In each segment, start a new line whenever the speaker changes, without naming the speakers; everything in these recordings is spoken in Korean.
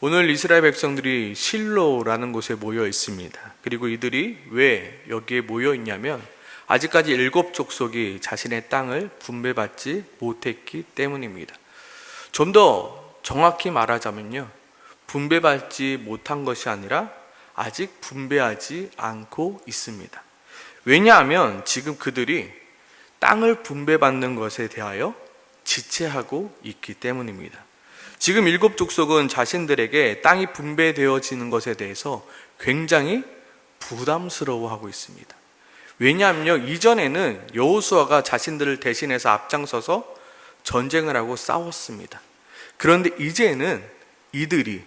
오늘 이스라엘 백성들이 실로라는 곳에 모여 있습니다. 그리고 이들이 왜 여기에 모여 있냐면 아직까지 7 족속이 자신의 땅을 분배받지 못했기 때문입니다. 좀 더 정확히 말하자면요, 분배받지 못한 것이 아니라 아직 분배하지 않고 있습니다. 왜냐하면 지금 그들이 땅을 분배받는 것에 대하여 지체하고 있기 때문입니다. 지금 7 족속은 자신들에게 땅이 분배되어지는 것에 대해서 굉장히 부담스러워하고 있습니다. 왜냐하면요, 이전에는 여호수아가 자신들을 대신해서 앞장서서 전쟁을 하고 싸웠습니다. 그런데 이제는 이들이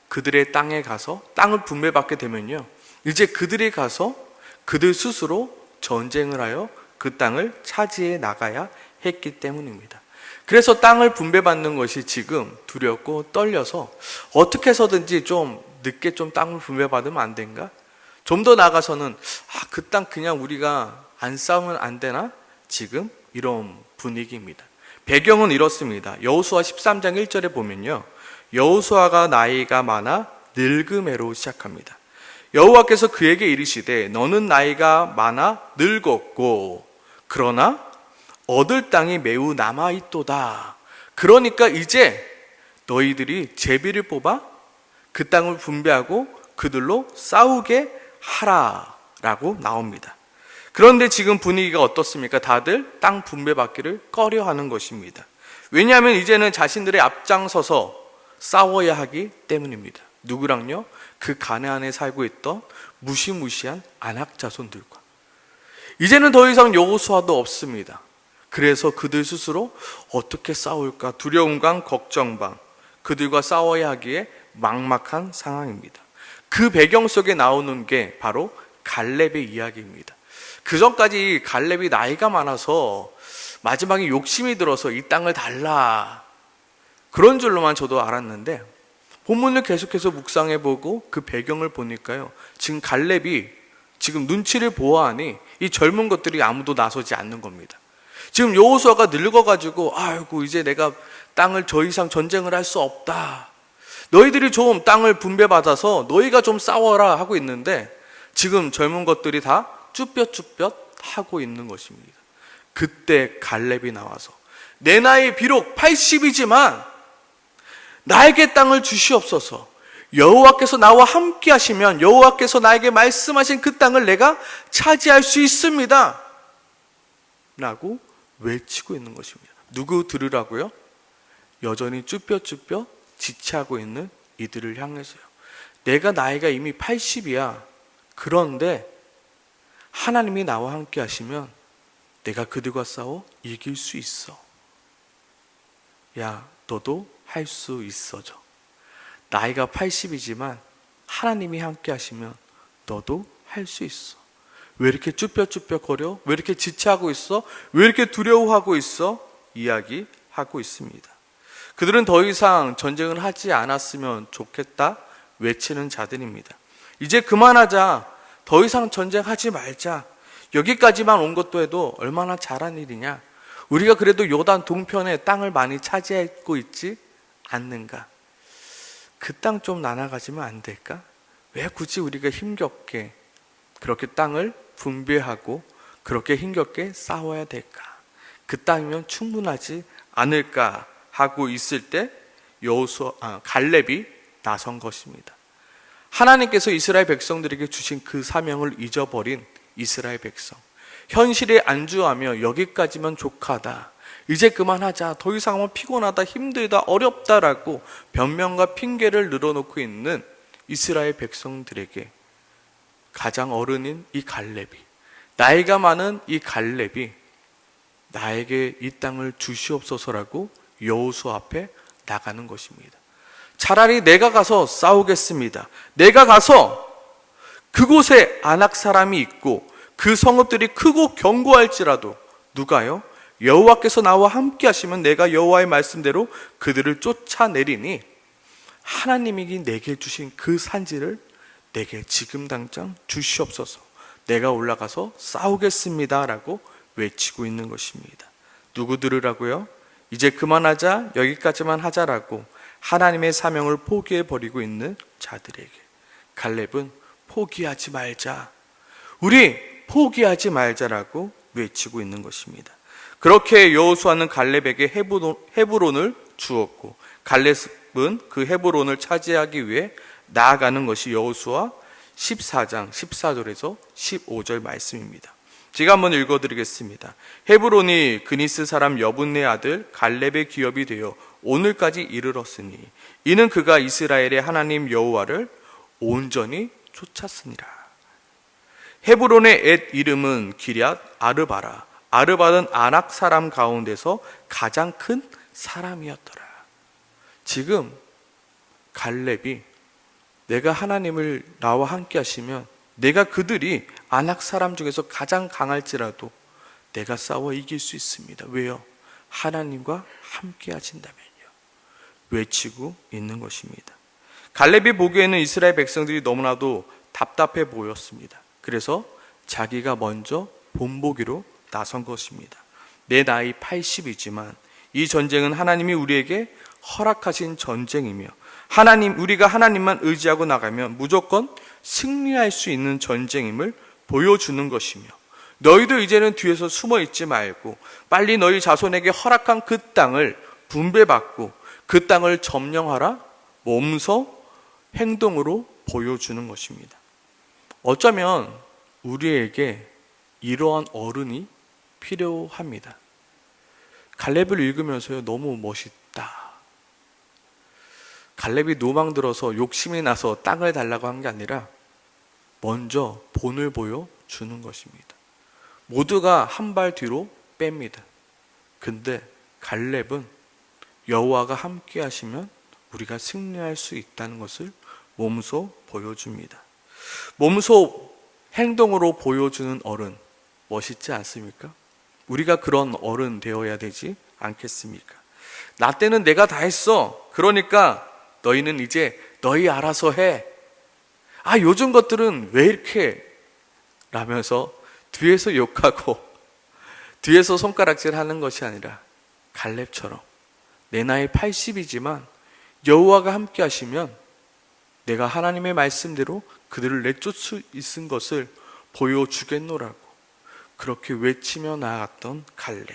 그들의 땅에 가서 땅을 분배받게 되면요, 이제 그들이 가서 그들 스스로 전쟁을 하여 그 땅을 차지해 나가야 했기 때문입니다. 그래서 땅을 분배받는 것이 지금 두렵고 떨려서 어떻게 해서든지 좀 늦게 좀 땅을 분배받으면 안 된가? 좀 더 나아가서는 그 땅 그냥 우리가 안 싸우면 안 되나? 지금 이런 분위기입니다. 배경은 이렇습니다. 여호수아 13장 1절에 보면요, 여호수아가 나이가 많아 늙음에로 시작합니다. 여호와께서 그에게 이르시되 너는 나이가 많아 늙었고 그러나 얻을 땅이 매우 남아있도다. 그러니까 이제 너희들이 제비를 뽑아 그 땅을 분배하고 그들로 싸우게 하라 라고 나옵니다. 그런데 지금 분위기가 어떻습니까? 다들 땅 분배받기를 꺼려하는 것입니다. 왜냐하면 이제는 자신들의 앞장서서 싸워야 하기 때문입니다. 누구랑요? 그 가나안에 살고 있던 무시무시한 아낙 자손들과. 이제는 더 이상 여호수아도 없습니다. 그래서 그들 스스로 어떻게 싸울까 두려움 반 걱정 반, 그들과 싸워야 하기에 막막한 상황입니다. 그 배경 속에 나오는 게 바로 갈렙의 이야기입니다. 그 전까지 갈렙이 나이가 많아서 마지막에 욕심이 들어서 이 땅을 달라 그런 줄로만 저도 알았는데, 본문을 계속해서 묵상해보고 그 배경을 보니까요, 지금 갈렙이 지금 눈치를 보아하니 이 젊은 것들이 아무도 나서지 않는 겁니다. 지금 여호수아가 늙어가지고 아이고 이제 내가 땅을 더 이상 전쟁을 할 수 없다, 너희들이 좀 땅을 분배받아서 너희가 좀 싸워라 하고 있는데 지금 젊은 것들이 다 쭈뼛쭈뼛 하고 있는 것입니다. 그때 갈렙이 나와서 내 나이 비록 80이지만 나에게 땅을 주시옵소서, 여호와께서 나와 함께 하시면 여호와께서 나에게 말씀하신 그 땅을 내가 차지할 수 있습니다 라고 외치고 있는 것입니다. 누구 들으라고요? 여전히 쭈뼛쭈뼛 지체하고 있는 이들을 향해서요. 내가 나이가 이미 80이야. 그런데 하나님이 나와 함께 하시면 내가 그들과 싸워 이길 수 있어. 야, 너도 할 수 있어져. 나이가 80이지만 하나님이 함께 하시면 너도 할 수 있어. 왜 이렇게 쭈뼛쭈뼛거려? 왜 이렇게 지체하고 있어? 왜 이렇게 두려워하고 있어? 이야기하고 있습니다. 그들은 더 이상 전쟁을 하지 않았으면 좋겠다 외치는 자들입니다. 이제 그만하자, 더 이상 전쟁하지 말자, 여기까지만 온 것도 해도 얼마나 잘한 일이냐, 우리가 그래도 요단 동편에 땅을 많이 차지하고 있지 않는가, 그 땅 좀 나눠가지면 안 될까? 왜 굳이 우리가 힘겹게 그렇게 땅을 분배하고 그렇게 힘겹게 싸워야 될까? 그 땅이면 충분하지 않을까 하고 있을 때 갈렙이 나선 것입니다. 하나님께서 이스라엘 백성들에게 주신 그 사명을 잊어버린 이스라엘 백성, 현실에 안주하며 여기까지면 족하다, 이제 그만하자, 더 이상 하면 피곤하다, 힘들다, 어렵다라고 변명과 핑계를 늘어놓고 있는 이스라엘 백성들에게 가장 어른인 이 갈렙이, 나이가 많은 이 갈렙이 나에게 이 땅을 주시옵소서라고 여호수아 앞에 나가는 것입니다. 차라리 내가 가서 싸우겠습니다. 내가 가서 그곳에 아낙 사람이 있고 그 성읍들이 크고 견고할지라도 누가요? 여호와께서 나와 함께 하시면 내가 여호와의 말씀대로 그들을 쫓아내리니 하나님이 내게 주신 그 산지를 내게 지금 당장 주시옵소서, 내가 올라가서 싸우겠습니다 라고 외치고 있는 것입니다. 누구 들으라고요? 이제 그만하자, 여기까지만 하자라고 하나님의 사명을 포기해버리고 있는 자들에게 갈렙은 포기하지 말자, 우리 포기하지 말자라고 외치고 있는 것입니다. 그렇게 여호수아는 갈렙에게 헤브론을 주었고 갈렙은 그 헤브론을 차지하기 위해 나아가는 것이 여호수아 14장 14절에서 15절 말씀입니다. 제가 한번 읽어드리겠습니다. 헤브론이 그니스 사람 여분네 아들 갈렙의 기업이 되어 오늘까지 이르렀으니 이는 그가 이스라엘의 하나님 여호와를 온전히 쫓았으니라. 헤브론의 엣 이름은 기럇 아르바라. 아르바는 아낙 사람 가운데서 가장 큰 사람이었더라. 지금 갈렙이 내가 하나님을 나와 함께 하시면 내가 그들이 아낙 사람 중에서 가장 강할지라도 내가 싸워 이길 수 있습니다. 왜요? 하나님과 함께 하신다면요. 외치고 있는 것입니다. 갈렙이 보기에는 이스라엘 백성들이 너무나도 답답해 보였습니다. 그래서 자기가 먼저 본보기로 나선 것입니다. 내 나이 80이지만 이 전쟁은 하나님이 우리에게 허락하신 전쟁이며 우리가 하나님만 의지하고 나가면 무조건 승리할 수 있는 전쟁임을 보여주는 것이며 너희도 이제는 뒤에서 숨어 있지 말고 빨리 너희 자손에게 허락한 그 땅을 분배받고 그 땅을 점령하라 몸소 행동으로 보여주는 것입니다. 어쩌면 우리에게 이러한 어른이 필요합니다. 갈렙을 읽으면서요, 너무 멋있다. 갈렙이 노망 들어서 욕심이 나서 땅을 달라고 한 게 아니라 먼저 본을 보여주는 것입니다. 모두가 한 발 뒤로 뺍니다. 근데 갈렙은 여호와가 함께 하시면 우리가 승리할 수 있다는 것을 몸소 보여줍니다. 몸소 행동으로 보여주는 어른, 멋있지 않습니까? 우리가 그런 어른 되어야 되지 않겠습니까? 나 때는 내가 다 했어. 그러니까 너희는 이제 너희 알아서 해. 요즘 것들은 왜 이렇게? 라면서 뒤에서 욕하고 뒤에서 손가락질 하는 것이 아니라 갈렙처럼 내 나이 80이지만 여호와가 함께 하시면 내가 하나님의 말씀대로 그들을 내쫓을 수 있는 것을 보여주겠노라고 그렇게 외치며 나아갔던 갈렙.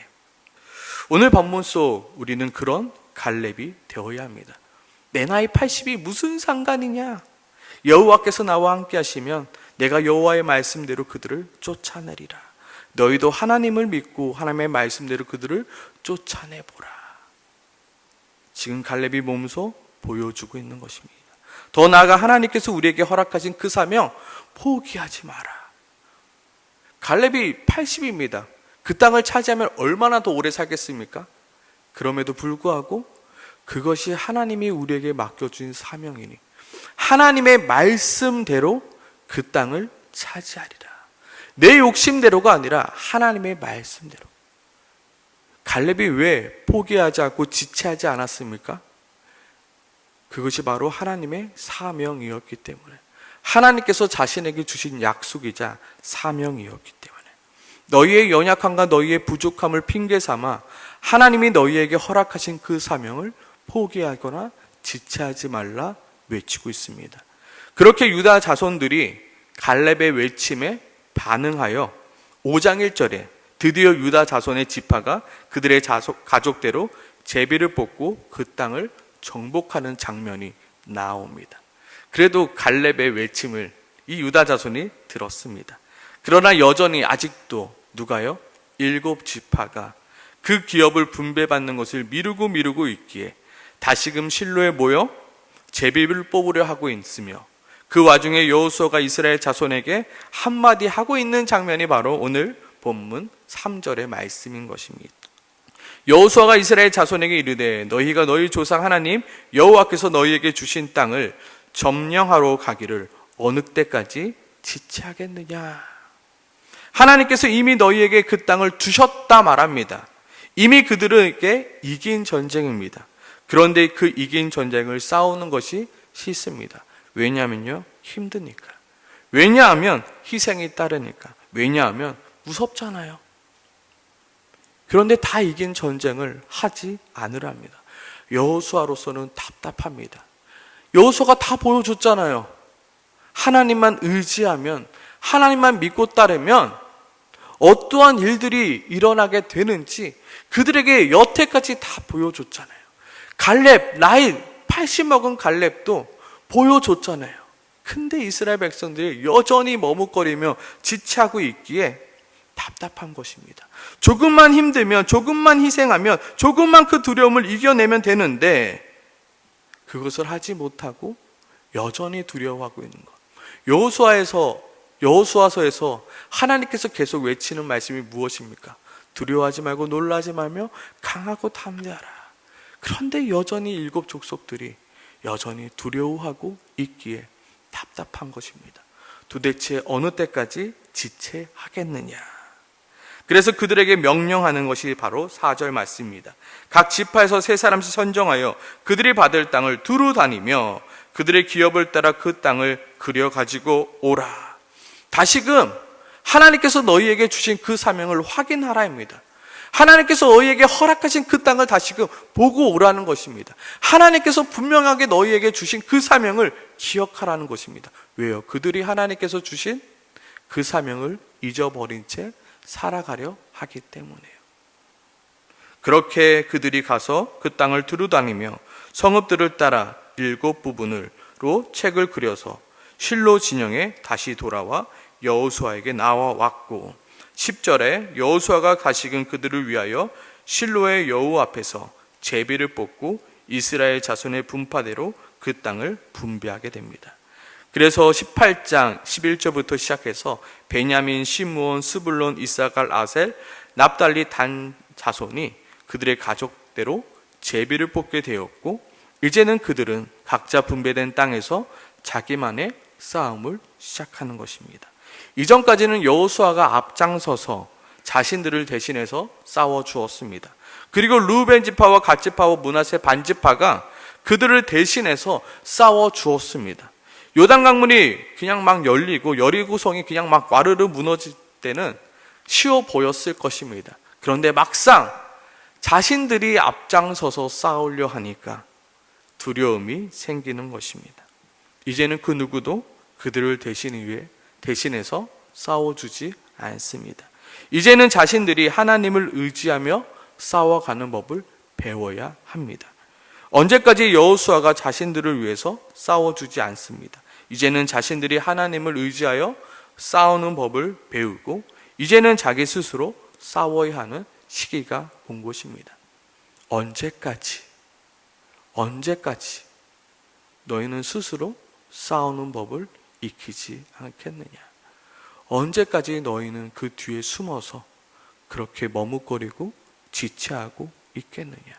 오늘 본문 속 우리는 그런 갈렙이 되어야 합니다. 내 나이 80이 무슨 상관이냐? 여호와께서 나와 함께 하시면 내가 여호와의 말씀대로 그들을 쫓아내리라. 너희도 하나님을 믿고 하나님의 말씀대로 그들을 쫓아내보라. 지금 갈렙이 몸소 보여주고 있는 것입니다. 더 나아가 하나님께서 우리에게 허락하신 그 사명 포기하지 마라. 갈렙이 80입니다. 그 땅을 차지하면 얼마나 더 오래 살겠습니까? 그럼에도 불구하고 그것이 하나님이 우리에게 맡겨준 사명이니 하나님의 말씀대로 그 땅을 차지하리라. 내 욕심대로가 아니라 하나님의 말씀대로. 갈렙이 왜 포기하지 않고 지체하지 않았습니까? 그것이 바로 하나님의 사명이었기 때문에, 하나님께서 자신에게 주신 약속이자 사명이었기 때문에, 너희의 연약함과 너희의 부족함을 핑계 삼아 하나님이 너희에게 허락하신 그 사명을 포기하거나 지체하지 말라 외치고 있습니다. 그렇게 유다 자손들이 갈렙의 외침에 반응하여 5장 1절에 드디어 유다 자손의 지파가 그들의 가족대로 제비를 뽑고 그 땅을 정복하는 장면이 나옵니다. 그래도 갈렙의 외침을 이 유다 자손이 들었습니다. 그러나 여전히 아직도 누가요? 7지파가 그 기업을 분배받는 것을 미루고 있기에 다시금 실로에 모여 제비를 뽑으려 하고 있으며, 그 와중에 여호수아가 이스라엘 자손에게 한마디 하고 있는 장면이 바로 오늘 본문 3절의 말씀인 것입니다. 여호수아가 이스라엘 자손에게 이르되 너희가 너희 조상 하나님 여호와께서 너희에게 주신 땅을 점령하러 가기를 어느 때까지 지체하겠느냐. 하나님께서 이미 너희에게 그 땅을 주셨다 말합니다. 이미 그들에게 이긴 전쟁입니다. 그런데 그 이긴 전쟁을 싸우는 것이 싫습니다. 왜냐하면요, 힘드니까. 왜냐하면 희생이 따르니까. 왜냐하면 무섭잖아요. 그런데 다 이긴 전쟁을 하지 않으랍니다. 여호수아로서는 답답합니다. 여호수아가 다 보여줬잖아요. 하나님만 의지하면, 하나님만 믿고 따르면 어떠한 일들이 일어나게 되는지 그들에게 여태까지 다 보여줬잖아요. 갈렙, 나이 80 먹은 갈렙도 보여줬잖아요. 근데 이스라엘 백성들이 여전히 머뭇거리며 지체하고 있기에 답답한 것입니다. 조금만 힘들면, 조금만 희생하면, 조금만 그 두려움을 이겨내면 되는데 그것을 하지 못하고 여전히 두려워하고 있는 것. 여호수아서에서 하나님께서 계속 외치는 말씀이 무엇입니까? 두려워하지 말고 놀라지 말며 강하고 담대하라. 그런데 여전히 7 족속들이 여전히 두려워하고 있기에 답답한 것입니다. 도대체 어느 때까지 지체하겠느냐? 그래서 그들에게 명령하는 것이 바로 4절 말씀입니다. 각 지파에서 3사람씩 선정하여 그들이 받을 땅을 두루 다니며 그들의 기업을 따라 그 땅을 그려 가지고 오라. 다시금 하나님께서 너희에게 주신 그 사명을 확인하라입니다. 하나님께서 너희에게 허락하신 그 땅을 다시금 보고 오라는 것입니다. 하나님께서 분명하게 너희에게 주신 그 사명을 기억하라는 것입니다. 왜요? 그들이 하나님께서 주신 그 사명을 잊어버린 채 살아가려 하기 때문에요. 그렇게 그들이 가서 그 땅을 두루다니며 성읍들을 따라 7 부분으로 책을 그려서 실로 진영에 다시 돌아와 여호수아에게 나와 왔고 10절에 여호수아가 다시금 그들을 위하여 실로의 여호 앞에서 제비를 뽑고 이스라엘 자손의 분파대로 그 땅을 분배하게 됩니다. 그래서 18장 11절부터 시작해서 베냐민, 시므온, 스불론, 이사갈, 아셀, 납달리, 단 자손이 그들의 가족대로 제비를 뽑게 되었고 이제는 그들은 각자 분배된 땅에서 자기만의 싸움을 시작하는 것입니다. 이전까지는 여호수아가 앞장서서 자신들을 대신해서 싸워 주었습니다. 그리고 루벤 지파와 갓 지파와 므낫세 반 지파가 그들을 대신해서 싸워 주었습니다. 요단강물이 그냥 막 열리고 여리고성이 그냥 막 와르르 무너질 때는 쉬워 보였을 것입니다. 그런데 막상 자신들이 앞장서서 싸우려 하니까 두려움이 생기는 것입니다. 이제는 그 누구도 그들을 대신해서 싸워주지 않습니다. 이제는 자신들이 하나님을 의지하며 싸워가는 법을 배워야 합니다. 언제까지 여호수아가 자신들을 위해서 싸워주지 않습니다. 이제는 자신들이 하나님을 의지하여 싸우는 법을 배우고 이제는 자기 스스로 싸워야 하는 시기가 온 것입니다. 언제까지 너희는 스스로 싸우는 법을 익히지 않겠느냐? 언제까지 너희는 그 뒤에 숨어서 그렇게 머뭇거리고 지체하고 있겠느냐?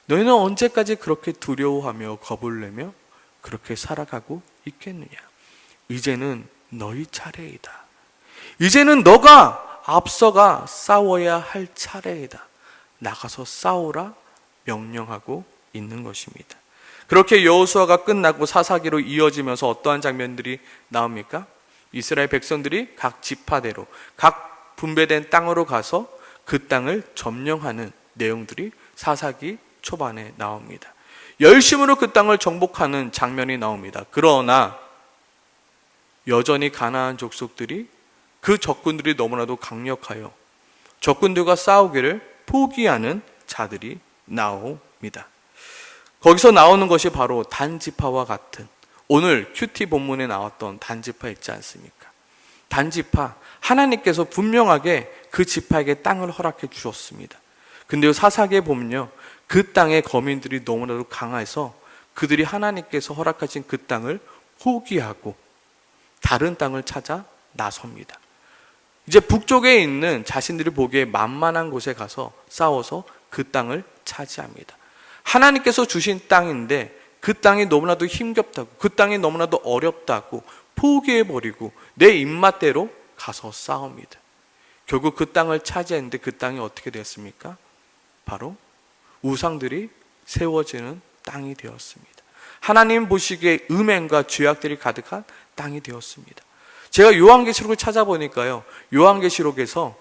너희는 언제까지 그렇게 두려워하며 겁을 내며 그렇게 살아가고 있겠느냐? 이제는 너희 차례이다. 이제는 너가 앞서가 싸워야 할 차례이다. 나가서 싸우라 명령하고 있는 것입니다. 그렇게 여호수아가 끝나고 사사기로 이어지면서 어떠한 장면들이 나옵니까? 이스라엘 백성들이 각 지파대로 각 분배된 땅으로 가서 그 땅을 점령하는 내용들이 사사기 초반에 나옵니다. 열심으로 그 땅을 정복하는 장면이 나옵니다. 그러나 여전히 가나안 족속들이 그 적군들이 너무나도 강력하여 적군들과 싸우기를 포기하는 자들이 나옵니다. 거기서 나오는 것이 바로 단지파와 같은 오늘 큐티 본문에 나왔던 단지파 있지 않습니까? 단지파, 하나님께서 분명하게 그 지파에게 땅을 허락해 주셨습니다. 근데 사사기에 보면요, 그 땅의 거민들이 너무나도 강해서 그들이 하나님께서 허락하신 그 땅을 포기하고 다른 땅을 찾아 나섭니다. 이제 북쪽에 있는 자신들이 보기에 만만한 곳에 가서 싸워서 그 땅을 차지합니다. 하나님께서 주신 땅인데 그 땅이 너무나도 힘겹다고, 그 땅이 너무나도 어렵다고 포기해버리고 내 입맛대로 가서 싸웁니다. 결국 그 땅을 차지했는데 그 땅이 어떻게 되었습니까? 바로 우상들이 세워지는 땅이 되었습니다. 하나님 보시기에 음행과 죄악들이 가득한 땅이 되었습니다. 제가 요한계시록을 찾아보니까요, 요한계시록에서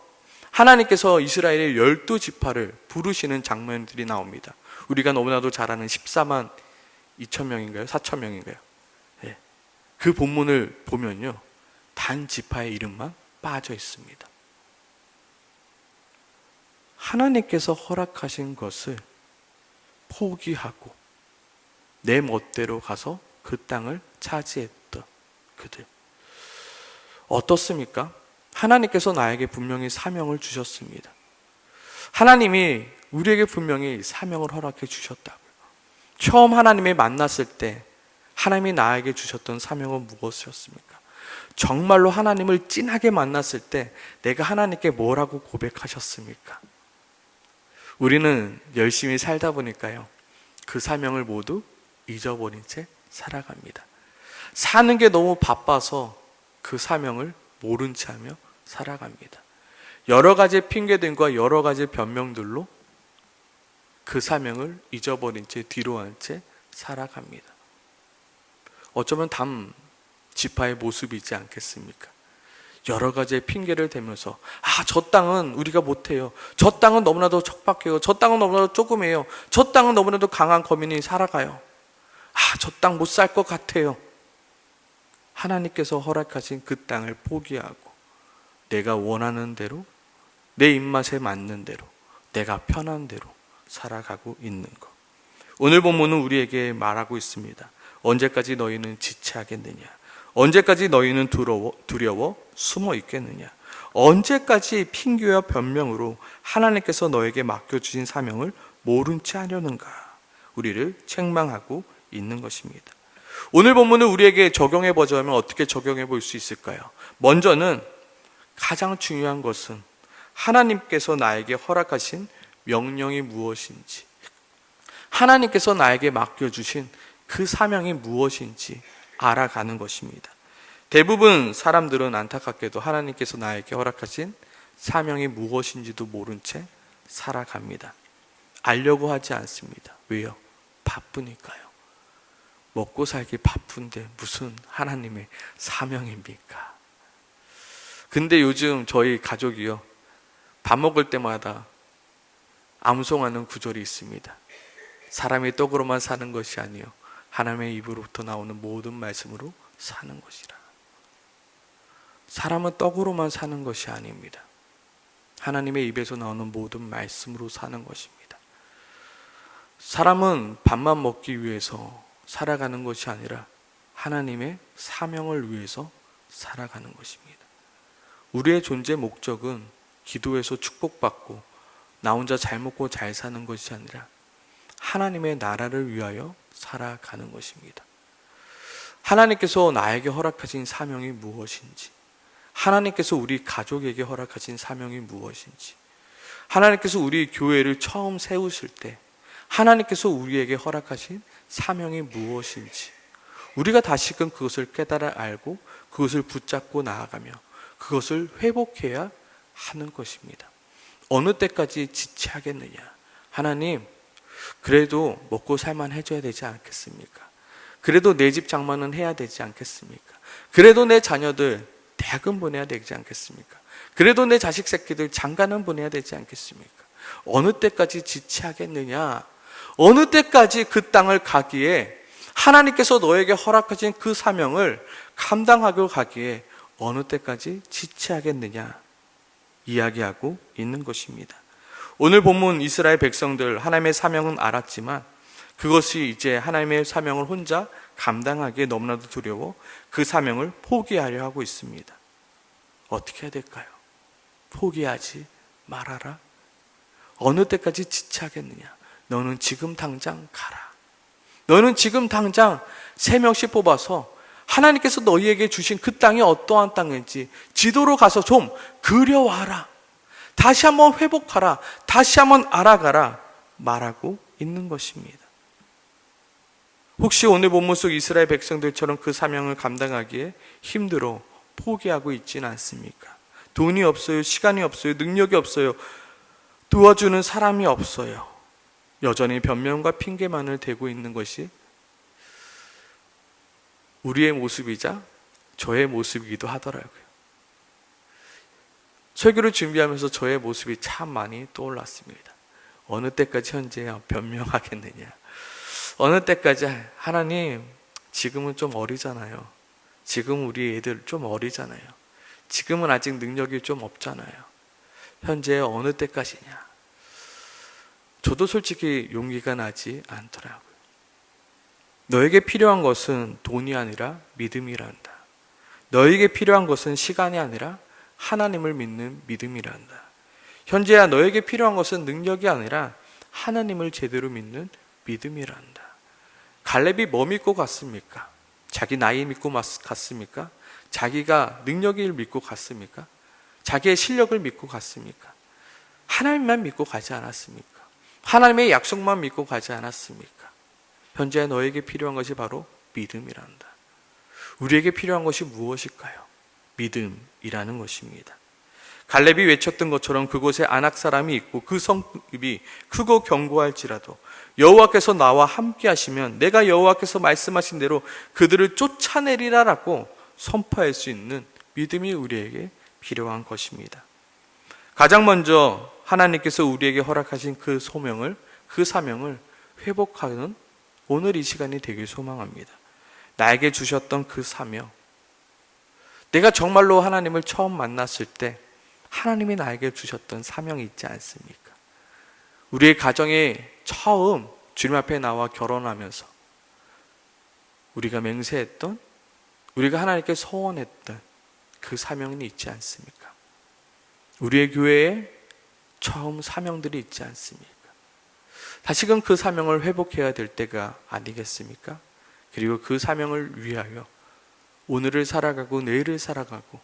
하나님께서 이스라엘의 12지파를 부르시는 장면들이 나옵니다. 우리가 너무나도 잘 아는 14만 2천 명인가요? 4천 명인가요? 예. 그 본문을 보면요, 단 지파의 이름만 빠져 있습니다. 하나님께서 허락하신 것을 포기하고 내 멋대로 가서 그 땅을 차지했던 그들, 어떻습니까? 하나님께서 나에게 분명히 사명을 주셨습니다. 하나님이 우리에게 분명히 사명을 허락해 주셨다고요. 처음 하나님을 만났을 때 하나님이 나에게 주셨던 사명은 무엇이었습니까? 정말로 하나님을 진하게 만났을 때 내가 하나님께 뭐라고 고백하셨습니까? 우리는 열심히 살다 보니까요, 그 사명을 모두 잊어버린 채 살아갑니다. 사는 게 너무 바빠서 그 사명을 모른 채 하며 살아갑니다. 여러 가지 핑계들과 여러 가지 변명들로 그 사명을 잊어버린 채 뒤로 한 채 살아갑니다. 어쩌면 담 지파의 모습이지 않겠습니까? 여러 가지의 핑계를 대면서 저 땅은 우리가 못해요. 저 땅은 너무나도 척박해요. 저 땅은 너무나도 조그매요. 저 땅은 너무나도 강한 거민이 살아가요. 저 땅 못 살 것 같아요. 하나님께서 허락하신 그 땅을 포기하고 내가 원하는 대로, 내 입맛에 맞는 대로, 내가 편한 대로 살아가고 있는 것. 오늘 본문은 우리에게 말하고 있습니다. 언제까지 너희는 지체하겠느냐? 언제까지 너희는 두려워 숨어 있겠느냐? 언제까지 핑계와 변명으로 하나님께서 너에게 맡겨주신 사명을 모른 채 하려는가? 우리를 책망하고 있는 것입니다. 오늘 본문을 우리에게 적용해 보자면 어떻게 적용해 볼 수 있을까요? 먼저는 가장 중요한 것은 하나님께서 나에게 허락하신 명령이 무엇인지, 하나님께서 나에게 맡겨주신 그 사명이 무엇인지 알아가는 것입니다. 대부분 사람들은 안타깝게도 하나님께서 나에게 허락하신 사명이 무엇인지도 모른 채 살아갑니다. 알려고 하지 않습니다. 왜요? 바쁘니까요. 먹고 살기 바쁜데 무슨 하나님의 사명입니까? 근데 요즘 저희 가족이요, 밥 먹을 때마다 암송하는 구절이 있습니다. 사람이 떡으로만 사는 것이 아니요 하나님의 입으로부터 나오는 모든 말씀으로 사는 것이라. 사람은 떡으로만 사는 것이 아닙니다. 하나님의 입에서 나오는 모든 말씀으로 사는 것입니다. 사람은 밥만 먹기 위해서 살아가는 것이 아니라 하나님의 사명을 위해서 살아가는 것입니다. 우리의 존재 목적은 기도해서 축복받고 나 혼자 잘 먹고 잘 사는 것이 아니라 하나님의 나라를 위하여 살아가는 것입니다. 하나님께서 나에게 허락하신 사명이 무엇인지, 하나님께서 우리 가족에게 허락하신 사명이 무엇인지, 하나님께서 우리 교회를 처음 세우실 때 하나님께서 우리에게 허락하신 사명이 무엇인지 우리가 다시금 그것을 깨달아 알고 그것을 붙잡고 나아가며 그것을 회복해야 하는 것입니다. 어느 때까지 지체하겠느냐? 하나님, 그래도 먹고 살만 해줘야 되지 않겠습니까? 그래도 내 집 장만은 해야 되지 않겠습니까? 그래도 내 자녀들 대학은 보내야 되지 않겠습니까? 그래도 내 자식 새끼들 장가는 보내야 되지 않겠습니까? 어느 때까지 지체하겠느냐? 어느 때까지 그 땅을 가기에, 하나님께서 너에게 허락하신 그 사명을 감당하고 가기에 어느 때까지 지체하겠느냐 이야기하고 있는 것입니다. 오늘 본문 이스라엘 백성들 하나님의 사명은 알았지만 그것이 이제 하나님의 사명을 혼자 감당하기에 너무나도 두려워 그 사명을 포기하려 하고 있습니다. 어떻게 해야 될까요? 포기하지 말아라. 어느 때까지 지체하겠느냐? 너는 지금 당장 가라. 너는 지금 당장 3명씩 뽑아서 하나님께서 너희에게 주신 그 땅이 어떠한 땅인지 지도로 가서 좀 그려와라. 다시 한번 회복하라. 다시 한번 알아가라. 말하고 있는 것입니다. 혹시 오늘 본문 속 이스라엘 백성들처럼 그 사명을 감당하기에 힘들어 포기하고 있지는 않습니까? 돈이 없어요. 시간이 없어요. 능력이 없어요. 도와주는 사람이 없어요. 여전히 변명과 핑계만을 대고 있는 것이 우리의 모습이자 저의 모습이기도 하더라고요. 설교를 준비하면서 저의 모습이 참 많이 떠올랐습니다. 어느 때까지 현재 변명하겠느냐? 어느 때까지 하나님 지금은 좀 어리잖아요. 지금 우리 애들 좀 어리잖아요. 지금은 아직 능력이 좀 없잖아요. 현재 어느 때까지냐? 저도 솔직히 용기가 나지 않더라고요. 너에게 필요한 것은 돈이 아니라 믿음이란다. 너에게 필요한 것은 시간이 아니라 하나님을 믿는 믿음이란다. 현재야 너에게 필요한 것은 능력이 아니라 하나님을 제대로 믿는 믿음이란다. 갈렙이 뭐 믿고 갔습니까? 자기 나이 믿고 갔습니까? 자기가 능력을 믿고 갔습니까? 자기의 실력을 믿고 갔습니까? 하나님만 믿고 가지 않았습니까? 하나님의 약속만 믿고 가지 않았습니까? 현재 너에게 필요한 것이 바로 믿음이란다. 우리에게 필요한 것이 무엇일까요? 믿음이라는 것입니다. 갈렙이 외쳤던 것처럼 그곳에 아낙 사람이 있고 그 성읍이 크고 견고할지라도 여호와께서 나와 함께 하시면 내가 여호와께서 말씀하신 대로 그들을 쫓아내리라라고 선포할 수 있는 믿음이 우리에게 필요한 것입니다. 가장 먼저 하나님께서 우리에게 허락하신 그 소명을, 그 사명을 회복하는 오늘 이 시간이 되길 소망합니다. 나에게 주셨던 그 사명, 내가 정말로 하나님을 처음 만났을 때 하나님이 나에게 주셨던 사명이 있지 않습니까? 우리의 가정에 처음 주님 앞에 나와 결혼하면서 우리가 맹세했던, 우리가 하나님께 소원했던 그 사명이 있지 않습니까? 우리의 교회에 처음 사명들이 있지 않습니까? 다시금 그 사명을 회복해야 될 때가 아니겠습니까? 그리고 그 사명을 위하여 오늘을 살아가고 내일을 살아가고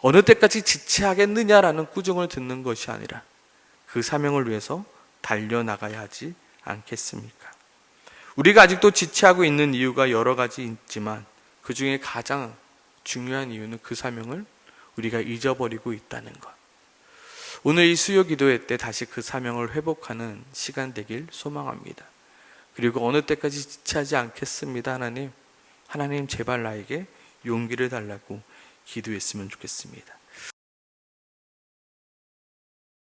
어느 때까지 지체하겠느냐라는 꾸중을 듣는 것이 아니라 그 사명을 위해서 달려나가야 하지 않겠습니까? 우리가 아직도 지체하고 있는 이유가 여러 가지 있지만 그 중에 가장 중요한 이유는 그 사명을 우리가 잊어버리고 있다는 것. 오늘 이 수요 기도회 때 다시 그 사명을 회복하는 시간 되길 소망합니다. 그리고 어느 때까지 지체하지 않겠습니다. 하나님 제발 나에게 용기를 달라고 기도했으면 좋겠습니다.